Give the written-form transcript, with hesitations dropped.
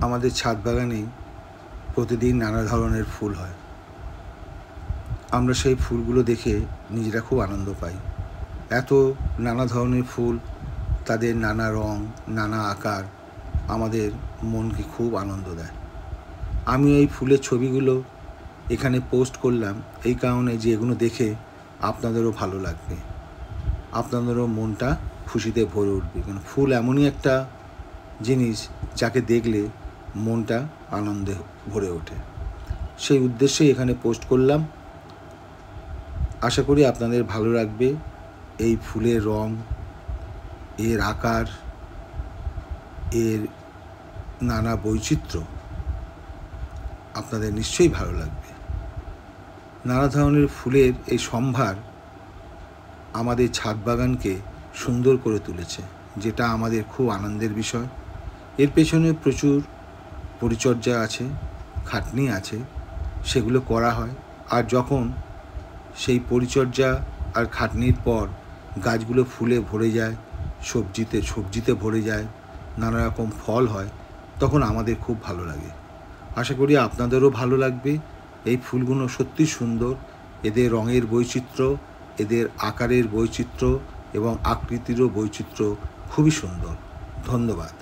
আমাদের ছাদ বাগানে প্রতিদিন নানা ধরনের ফুল হয়। আমরা সেই ফুলগুলো দেখে নিজেরা খুব আনন্দ পাই। এত নানা ধরনের ফুল, তাদের নানা রং, নানা আকার আমাদের মনকে খুব আনন্দ দেয়। আমি এই ফুলের ছবিগুলো এখানে পোস্ট করলাম এই কারণে যে এগুলো দেখে আপনাদেরও ভালো লাগবে, আপনাদেরও মনটা খুশিতে ভরে উঠবে। কারণ ফুল এমনই একটা জিনিস যাকে দেখলে মনটা আনন্দে ভরে ওঠে। সেই উদ্দেশ্যে এখানে পোস্ট করলাম। আশা করি আপনাদের ভালো লাগবে। এই ফুলের রং, এর আকার, এর নানা বৈচিত্র্য আপনাদের নিশ্চয়ই ভালো লাগবে। নানা ধরনের ফুলের এই সম্ভার আমাদের ছাদ বাগানকে সুন্দর করে তুলেছে, যেটা আমাদের খুব আনন্দের বিষয়। এর পেছনে প্রচুর পরিচর্যা আছে, খাটনি আছে, সেগুলো করা হয়। আর যখন সেই পরিচর্যা আর খাটনির পর গাছগুলো ফুলে ভরে যায়, সবজিতে ভরে যায়, নানা রকম ফল হয়, তখন আমাদের খুব ভালো লাগে। আশা করি আপনাদেরও ভালো লাগবে। এই ফুলগুলো সত্যি সুন্দর। এদের রঙের বৈচিত্র্য, এদের আকারের বৈচিত্র্য এবং আকৃতিরও বৈচিত্র্য খুবই সুন্দর। ধন্যবাদ।